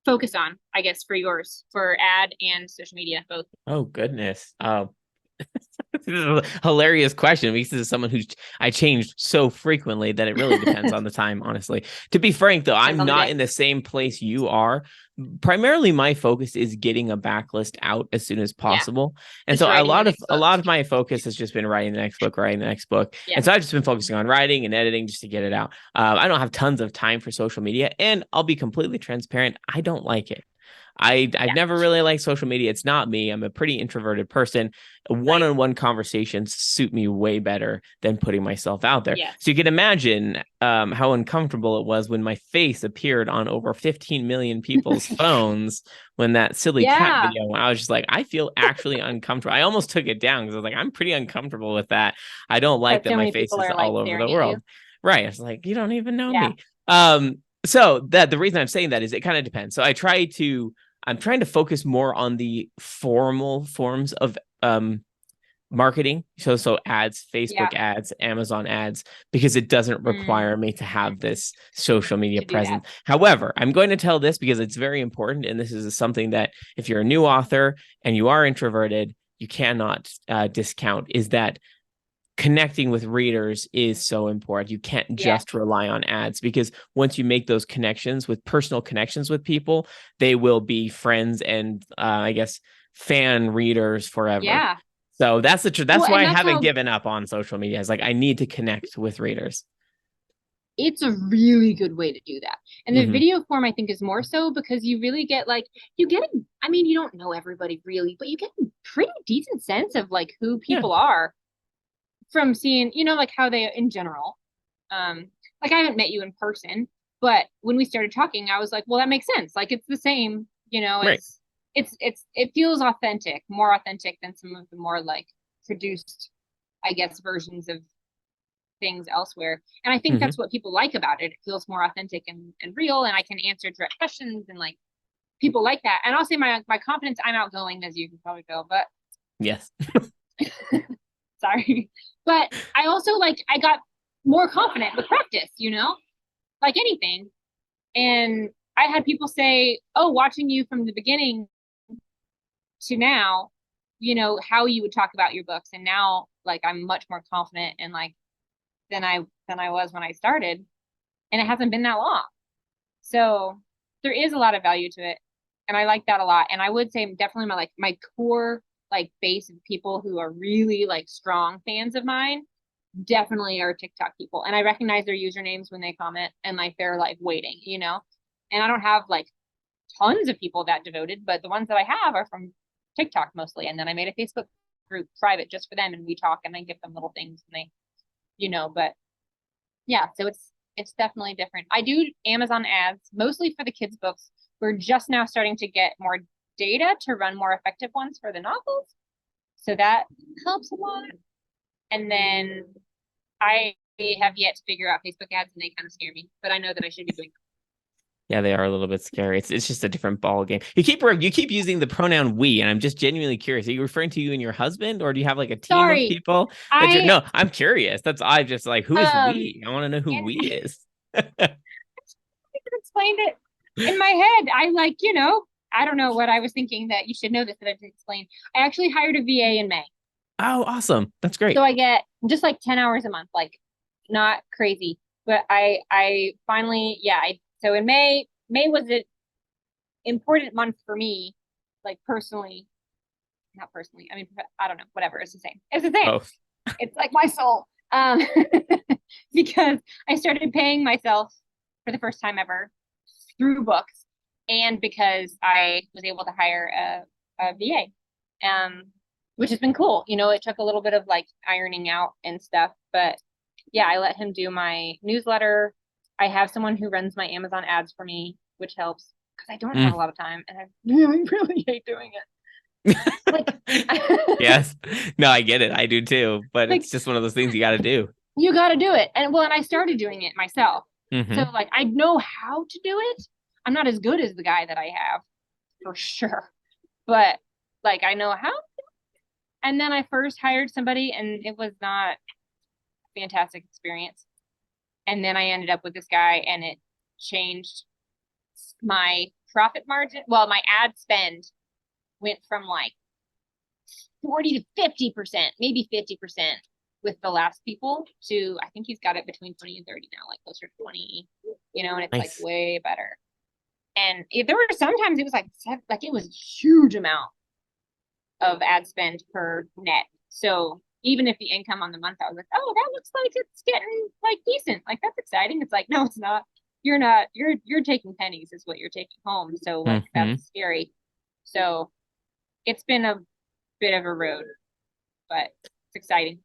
Speaker 2: focus on, I guess, for yours, for ad and social media, both?
Speaker 1: Oh, goodness. This is a hilarious question because this is someone who I changed so frequently that it really depends on the time, honestly. To be frank, though, I'm not in the same place you are. primarily my focus is getting a backlist out as soon as
Speaker 2: Yeah.
Speaker 1: possible. And
Speaker 2: Just
Speaker 1: so
Speaker 2: writing the next
Speaker 1: a
Speaker 2: book.
Speaker 1: lot of my focus has just been writing the next book, writing the next book.
Speaker 2: Yeah.
Speaker 1: And so I've just been focusing on writing and editing just to get it out. I don't have tons of time for social media, and I'll be completely transparent. I don't like it. I've never really liked social media. It's not me. I'm a pretty introverted person. One-on-one conversations suit me way better than putting myself out there.
Speaker 2: Yes.
Speaker 1: So you can imagine how uncomfortable it was when my face appeared on over 15 million people's phones when that silly cat video went. I was just like, I feel actually uncomfortable. I almost took it down because I was like, I'm pretty uncomfortable with that. I don't like that
Speaker 2: so
Speaker 1: my
Speaker 2: many
Speaker 1: face
Speaker 2: people
Speaker 1: is
Speaker 2: are like
Speaker 1: all over
Speaker 2: staring
Speaker 1: the
Speaker 2: at
Speaker 1: world.
Speaker 2: you.
Speaker 1: Right. I was like, you don't even know
Speaker 2: Yeah.
Speaker 1: me. So that the reason I'm saying that is it kind of depends. So I'm trying to focus more on the formal forms of marketing. So ads, Facebook
Speaker 2: Yeah.
Speaker 1: ads, Amazon ads, because it doesn't require me to have this social media
Speaker 2: To do that.
Speaker 1: presence. However, I'm going to tell this because it's very important. And this is something that if you're a new author and you are introverted, you cannot discount, is that connecting with readers is so important. You can't just rely on ads, because once you make those connections with personal connections with people, they will be friends and I guess fan readers forever.
Speaker 2: Yeah.
Speaker 1: So that's
Speaker 2: Well,
Speaker 1: why I
Speaker 2: that's
Speaker 1: haven't given up on social media. It's like I need to connect with readers.
Speaker 2: It's a really good way to do that. And the
Speaker 1: Mhm.
Speaker 2: video form, I think, is more so because you really get like, you get, I mean, you don't know everybody really, but you get a pretty decent sense of like who
Speaker 1: Yeah.
Speaker 2: people are from seeing, you know, like how they in general. Like I haven't met you in person, but when we started talking, I was like, well, that makes sense. Like it's the same, you know,
Speaker 1: Right.
Speaker 2: it feels authentic, more authentic than some of the more like produced, I guess, versions of things elsewhere. And I think
Speaker 1: Mhm.
Speaker 2: that's what people like about it. It feels more authentic and real, and I can answer direct questions, and like people like that. And I'll say my confidence, I'm outgoing, as you can probably tell, but
Speaker 1: Yes.
Speaker 2: sorry. But I also like I got more confident with practice, you know, like anything. And I had people say, "Oh, watching you from the beginning to now, you know, how you would talk about your books." And now like I'm much more confident and like than I was when I started. And it hasn't been that long. So there is a lot of value to it. And I like that a lot. And I would say definitely my core like base of people who are really like strong fans of mine definitely are TikTok people. And I recognize their usernames when they comment and like they're like waiting, you know? And I don't have like tons of people that devoted, but the ones that I have are from TikTok mostly. And then I made a Facebook group private just for them, and we talk and I give them little things and they, you know, but yeah, so it's definitely different. I do Amazon ads mostly for the kids' books. We're just now starting to get more data to run more effective ones for the novels. So that helps a lot. And then I have yet to figure out Facebook ads, and they kind of scare me, but I know that I should be doing them.
Speaker 1: Yeah, they are a little bit scary. It's just a different ball game. You keep using the pronoun we, and I'm just genuinely curious. Are you referring to you and your husband, or do you have like a team of
Speaker 2: Sorry,
Speaker 1: people that you're?
Speaker 2: I
Speaker 1: No, I'm curious. I just like, who is we? I want to know who
Speaker 2: and
Speaker 1: we is.
Speaker 2: explained it in my head. I like, you know, I don't know what I was thinking that you should know this that I didn't explain. I actually hired a VA in May.
Speaker 1: Oh, awesome. That's great.
Speaker 2: So I get just like 10 hours a month, like not crazy. But I finally, yeah, so in May was an important month for me, like personally, not personally. I mean, I don't know, whatever. It's the same. It's the same.
Speaker 1: Oh,
Speaker 2: It's like my soul. Because I started paying myself for the first time ever through books, and because I was able to hire a VA, which has been cool. You know, it took a little bit of like ironing out and stuff, but yeah, I let him do my newsletter. I have someone who runs my Amazon ads for me, which helps because I don't have a lot of time and I really, really hate doing it. Like,
Speaker 1: yes. No, I get it. I do too. But
Speaker 2: like
Speaker 1: it's just one of those things you got to do.
Speaker 2: you got to do it. And well, and I started doing it myself. So
Speaker 1: Mm-hmm.
Speaker 2: like I know how to do it. I'm not as good as the guy that I have for sure, but like I know how. And then I first hired somebody and it was not a fantastic experience. And then I ended up with this guy and it changed my profit margin. Well, my ad spend went from like 40 to 50%, maybe 50% with the last people to I think he's got it between 20 and 30 now, like closer to 20, you know, and it's like
Speaker 1: Nice.
Speaker 2: way better. And there were sometimes it was like it was a huge amount of ad spend per net. So even if the income on the month, I was like, oh, that looks like it's getting like decent. Like that's exciting. It's like, no, it's not. You're not. You're taking pennies is what you're taking home. So like
Speaker 1: Mm-hmm.
Speaker 2: that's scary. So it's been a bit of a road, but it's exciting.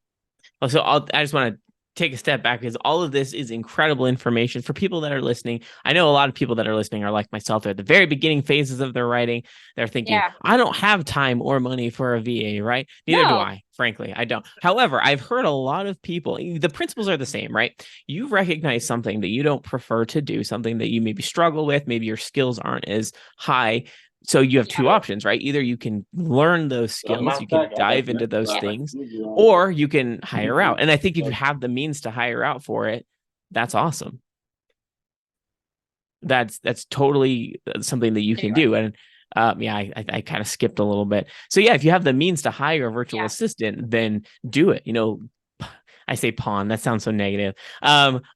Speaker 1: So I just want to take a step back because all of this is incredible information for people that are listening. I know a lot of people that are listening are like myself. They're at the very beginning phases of their writing. They're thinking,
Speaker 2: Yeah.
Speaker 1: I don't have time or money for a VA, right? Neither do
Speaker 2: No.
Speaker 1: I, frankly. I don't. However, I've heard a lot of people, the principles are the same, right? You recognize something that you don't prefer to do, something that you maybe struggle with, maybe your skills aren't as high. So you have two
Speaker 2: Yeah.
Speaker 1: options, right? Either you can learn those skills, you can dive into those
Speaker 2: Yeah.
Speaker 1: things, or you can hire out. And I think if you have the means to hire out for it, that's awesome. That's totally something that you
Speaker 2: There
Speaker 1: can
Speaker 2: you are.
Speaker 1: do. And yeah, I kind of skipped a little bit. So yeah, if you have the means to hire a virtual
Speaker 2: Yeah.
Speaker 1: assistant, then do it. I say pawn, that sounds so negative.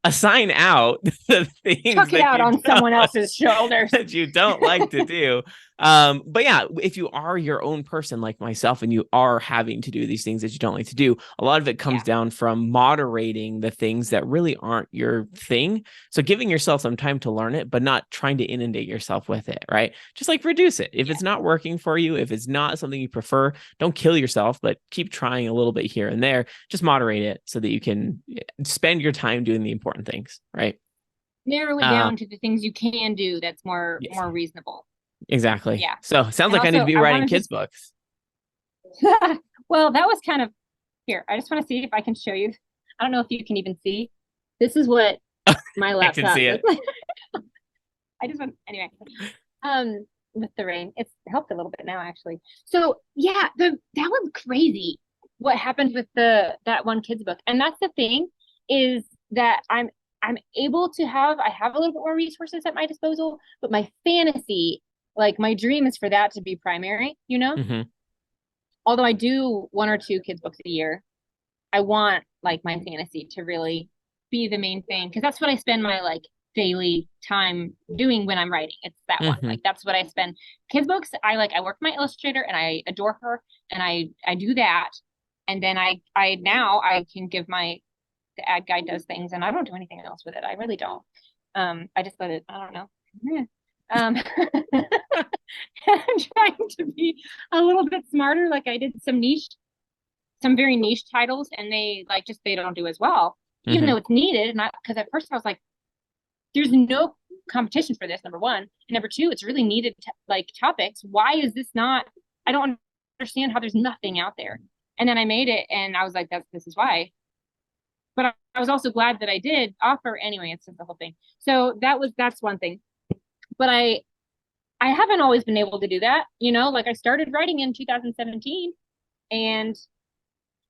Speaker 1: Assign out the things
Speaker 2: Chuck it
Speaker 1: that
Speaker 2: out
Speaker 1: you
Speaker 2: on
Speaker 1: don't
Speaker 2: someone else's shoulders.
Speaker 1: that you don't like to do. But yeah, if you are your own person like myself and you are having to do these things that you don't like to do, a lot of it comes
Speaker 2: Yeah.
Speaker 1: down from moderating the things that really aren't your thing. So giving yourself some time to learn it, but not trying to inundate yourself with it, right? Just like reduce it. If
Speaker 2: Yeah.
Speaker 1: it's not working for you, if it's not something you prefer, don't kill yourself, but keep trying a little bit here and there. Just moderate it so that you can spend your time doing the important things, right?
Speaker 2: Narrow it
Speaker 1: Uh,
Speaker 2: down to the things you can do that's
Speaker 1: yes.
Speaker 2: more reasonable.
Speaker 1: Exactly.
Speaker 2: Yeah.
Speaker 1: So sounds
Speaker 2: And
Speaker 1: like I need to
Speaker 2: also
Speaker 1: be
Speaker 2: I
Speaker 1: writing
Speaker 2: want to
Speaker 1: kids'
Speaker 2: just
Speaker 1: books.
Speaker 2: well, that was kind of here. I just want to see if I can show you. I don't know if you can even see. This is what my
Speaker 1: I can
Speaker 2: laptop
Speaker 1: see
Speaker 2: looks
Speaker 1: it.
Speaker 2: like. I just want anyway. With the rain, it's helped a little bit now actually. So yeah, that was crazy. What happened with the that one kids book, and that's the thing is that I'm able to I have a little bit more resources at my disposal, but my fantasy, like my dream, is for that to be primary. You know,
Speaker 1: Mm-hmm.
Speaker 2: although I do one or two kids books a year, I want like my fantasy to really be the main thing because that's what I spend my like daily time doing when I'm writing. It's that one.
Speaker 1: Mm-hmm.
Speaker 2: Like that's what I spend. Kids books, I work with my illustrator and I adore her and I do that. And then I now I can give my the ad guide does things and I don't do anything else with it. I really don't. I just let it, I don't know. Yeah. I'm trying to be a little bit smarter. Like I did some very niche titles and they like just they don't do as well even
Speaker 1: Mm-hmm.
Speaker 2: though it's needed and because at first I was like there's no competition for this number one and number two it's really needed like topics why is this not I don't understand how there's nothing out there and then I made it and I was like this is why but I was also glad that I did offer anyway it's just the whole thing so that's one thing but I haven't always been able to do that you know like I started writing in 2017 and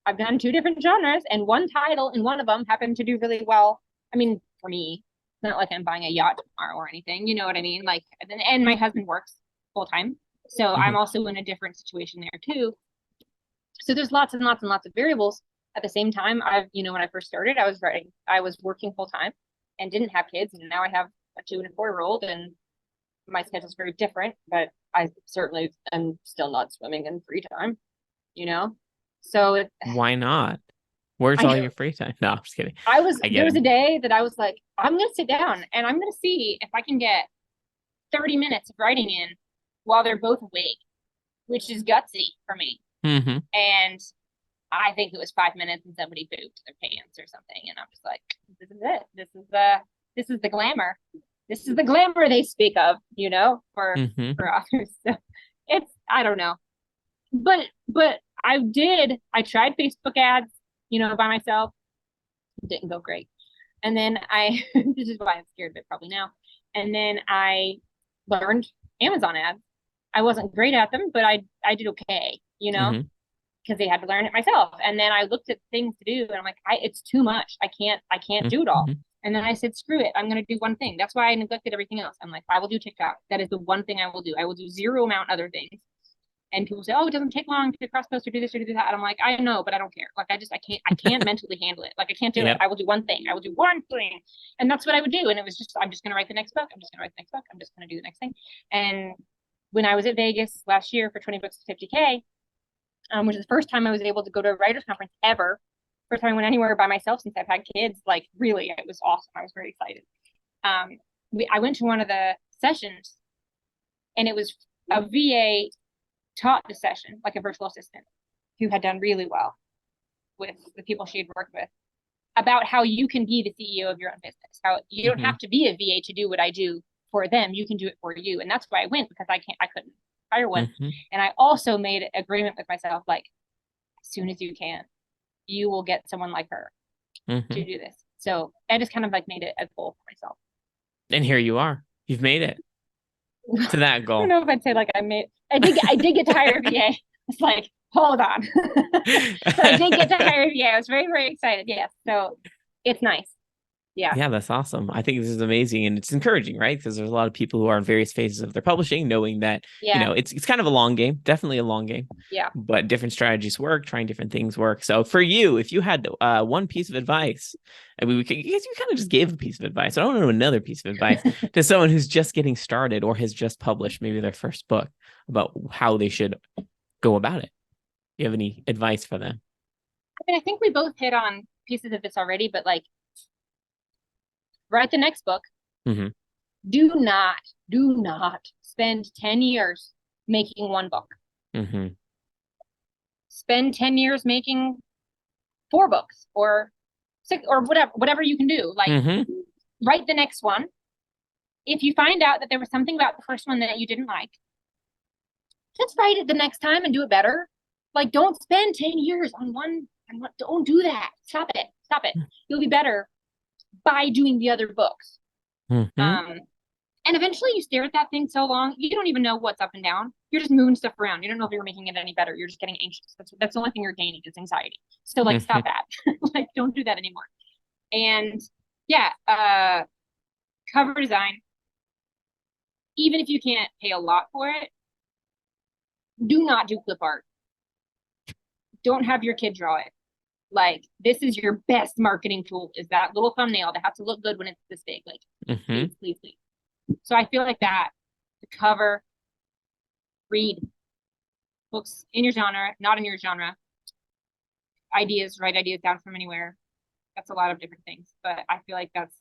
Speaker 2: I've done two different genres, and one title in one of them happened to do really well. I mean, for me, it's not like I'm buying a yacht tomorrow or anything. You know what I mean? Like, and my husband works full time, so
Speaker 1: Mm-hmm.
Speaker 2: I'm also in a different situation there too. So there's lots and lots and lots of variables. At the same time, when I first started, I was working full time and didn't have kids, and now I have a 2 and a 4 year old, and my schedule's very different. But I certainly am still not swimming in free time. You know, so
Speaker 1: Why not? Where's all
Speaker 2: I
Speaker 1: your free time? No, I'm just kidding. I
Speaker 2: there
Speaker 1: get
Speaker 2: was
Speaker 1: it.
Speaker 2: a day that I was like, I'm gonna sit down and I'm gonna see if I can get 30 minutes of writing in while they're both awake, which is gutsy for me.
Speaker 1: Mm-hmm.
Speaker 2: And I think it was 5 minutes and somebody pooped their pants or something. And I'm just like, this is it. This is the glamour. This is the glamour they speak of, you know,
Speaker 1: Mm-hmm.
Speaker 2: for authors. So it's I don't know. But I tried Facebook ads, you know, by myself. It didn't go great. And then this is why I'm scared of it probably now. And then I learned Amazon ads. I wasn't great at them, but I did okay, you know,
Speaker 1: Mm-hmm.
Speaker 2: because they had to learn it myself. And then I looked at things to do, and I'm like, it's too much. I can't do it all.
Speaker 1: Mm-hmm.
Speaker 2: And then I said, screw it. I'm going to do one thing. That's why I neglected everything else. I'm like, I will do TikTok. That is the one thing I will do. I will do zero amount other things. And people say, oh, it doesn't take long to cross post or do this or do that. And I'm like, I know, but I don't care. Like, I can't mentally handle it. Like, I can't do it.
Speaker 1: Yep.
Speaker 2: I will do one thing. I will do one thing. And that's what I would do. And it was just, I'm just going to write the next book. I'm just going to write the next book. I'm just going to do the next thing. And when I was at Vegas last year for 20 books to 50K, which is the first time I was able to go to a writer's conference ever. First time I went anywhere by myself since I've had kids. Like, really, it was awesome. I was very excited. I went to one of the sessions, and it was a VA taught the session, like a virtual assistant who had done really well with the people she had worked with, about how you can be the CEO of your own business. How you don't have to be a VA to do what I do for them. You can do it for you. And that's why I went, because I couldn't hire one. And I also made an agreement with myself, like, as soon as you can, you will get someone like her to do this. So I just kind of like made it a goal for myself.
Speaker 1: And here you are. You've made it to that goal.
Speaker 2: I don't know if I'd say like I did get to hire a VA. It's like, hold on. So I did get to hire a VA. I was very, very excited. Yeah. So it's nice. Yeah,
Speaker 1: that's awesome. I think this is amazing, and it's encouraging, right? Because there's a lot of people who are in various phases of their publishing, knowing that it's kind of a long game, definitely a long game.
Speaker 2: Yeah.
Speaker 1: But different strategies work, trying different things work. So for you, if you had one piece of advice, I mean, you kind of just gave a piece of advice. I don't know another piece of advice to someone who's just getting started or has just published maybe their first book about how they should go about it. Do you have any advice for them?
Speaker 2: I mean, I think we both hit on pieces of this already, but like, write the next book. Do not spend 10 years making one book. Spend 10 years making 4 books or 6 or whatever you can do. Like, write the next one. If you find out that there was something about the first one that you didn't like, just write it the next time and do it better. Like, don't spend 10 years on one. Don't do that. Stop it. You'll be better by doing the other books. And eventually you stare at that thing so long, you don't even know what's up and down. You're just moving stuff around. You don't know if you're making it any better. You're just getting anxious. That's the only thing you're gaining is anxiety. So like, stop that. Like, don't do that anymore. And yeah, cover design. Even if you can't pay a lot for it, do not do clip art. Don't have your kid draw it. Like, this is your best marketing tool, is that little thumbnail that has to look good when it's this big. Like, please. So I feel like that, the cover, read books in your genre, not in your genre, write ideas down from anywhere. That's a lot of different things, but I feel like that's,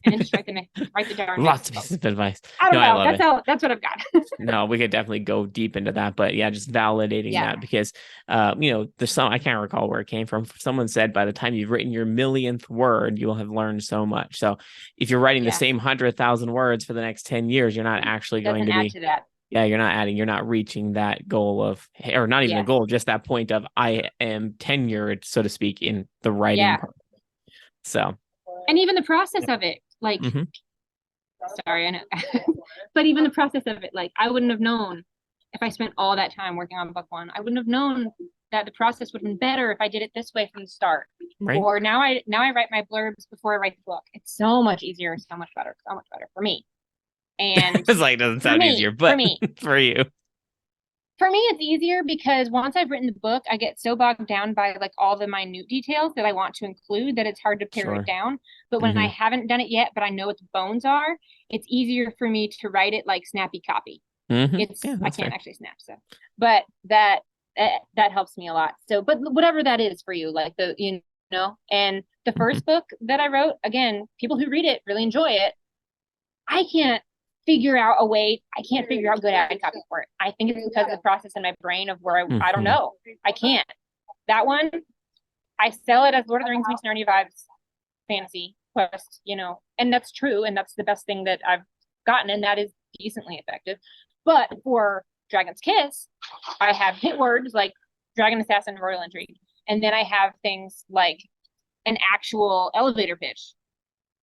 Speaker 2: and then just write the darn
Speaker 1: lots of pieces of advice.
Speaker 2: I don't know. That's what I've got.
Speaker 1: No, we could definitely go deep into that, but yeah, just validating that, because there's some, I can't recall where it came from. Someone said by the time you've written your millionth word, you'll have learned so much. So if you're writing the same 100,000 words for the next 10 years, you're not actually going to be. Yeah, you're not reaching that goal of, or not even a goal, just that point of I am tenured, so to speak, in the writing part. So,
Speaker 2: and even the process of it, like, sorry, I know, but even the process of it, like, I wouldn't have known if I spent all that time working on book 1. I wouldn't have known that the process would have been better if I did it this way from the start. Right. Or now I write my blurbs before I write the book. It's so much easier, so much better for me. And
Speaker 1: it's like, it doesn't sound easier, but for you.
Speaker 2: For me, it's easier because once I've written the book, I get so bogged down by like all the minute details that I want to include that it's hard to pare it down. But when I haven't done it yet, but I know what the bones are, it's easier for me to write it like snappy copy. It's I can't actually snap, so, but that helps me a lot. So, but whatever that is for you, like and the first book that I wrote, again, people who read it really enjoy it. I can't figure out a way. I can't figure out good ad copy for it. I think it's because of the process in my brain of where I don't know. I can't. That one, I sell it as Lord of the Rings meets Narnia vibes, fantasy quest, and that's true, and that's the best thing that I've gotten, and that is decently effective. But for Dragon's Kiss, I have hit words like Dragon Assassin, Royal Intrigue, and then I have things like an actual elevator pitch.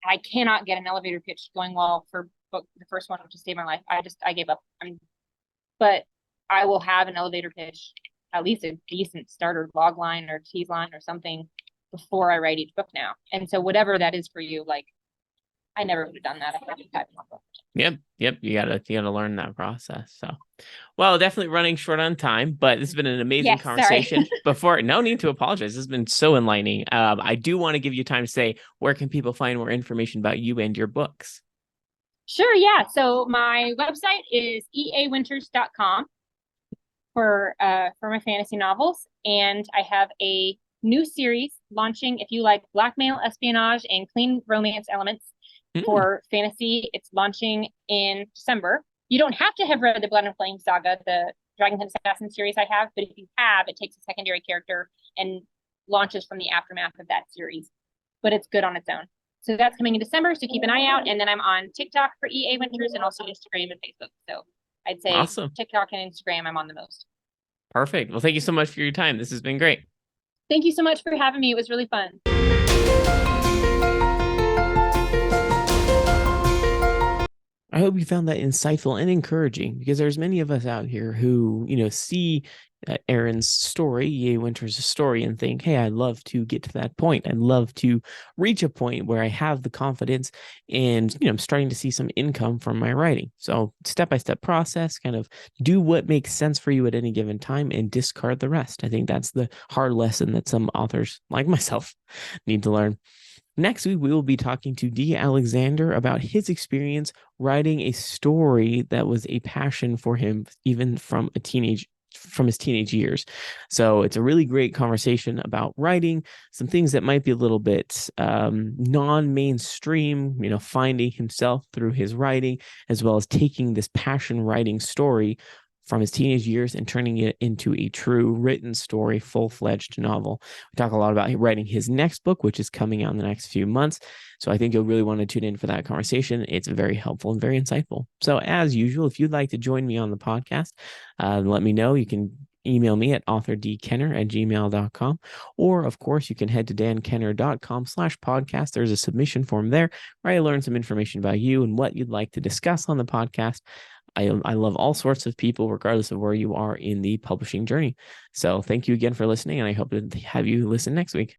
Speaker 2: I cannot get an elevator pitch going well for book, the first one, to save my life. I gave up. But I will have an elevator pitch, at least a decent starter log line or tease line or something before I write each book now. And so whatever that is for you, like, I never would have done that if I didn't type my book.
Speaker 1: Yep. You gotta learn that process. So, well, definitely running short on time, but this has been an amazing conversation. No need to apologize. This has been so enlightening. I do want to give you time to say, where can people find more information about you and your books?
Speaker 2: Sure, yeah. So my website is eawinters.com for my fantasy novels, and I have a new series launching if you like blackmail, espionage, and clean romance elements for fantasy. It's launching in December. You don't have to have read the Blood and Flame saga, the Dragon's Assassin series I have, but if you have, it takes a secondary character and launches from the aftermath of that series. But it's good on its own. So that's coming in December, so keep an eye out. And then I'm on TikTok for EA Winters and also Instagram and Facebook. So I'd say awesome. TikTok and Instagram, I'm on the most.
Speaker 1: Perfect. Well, thank you so much for your time. This has been great.
Speaker 2: Thank you so much for having me. It was really fun.
Speaker 1: I hope you found that insightful and encouraging, because there's many of us out here who, see Erin's story, EA Winters' story, and think, hey, I'd love to get to that point. I'd love to reach a point where I have the confidence and, I'm starting to see some income from my writing. So step-by-step process, kind of do what makes sense for you at any given time and discard the rest. I think that's the hard lesson that some authors like myself need to learn. Next week, we will be talking to D. Alexander about his experience writing a story that was a passion for him, even from his teenage years. So it's a really great conversation about writing, some things that might be a little bit non-mainstream, finding himself through his writing, as well as taking this passion writing story from his teenage years and turning it into a true written story, full-fledged novel. We talk a lot about writing his next book, which is coming out in the next few months. So I think you'll really want to tune in for that conversation. It's very helpful and very insightful. So as usual, if you'd like to join me on the podcast, let me know. You can email me at authordkenner@gmail.com. Or, of course, you can head to dankenner.com/podcast. There's a submission form there where I learn some information about you and what you'd like to discuss on the podcast. I love all sorts of people, regardless of where you are in the publishing journey. So thank you again for listening, and I hope to have you listen next week.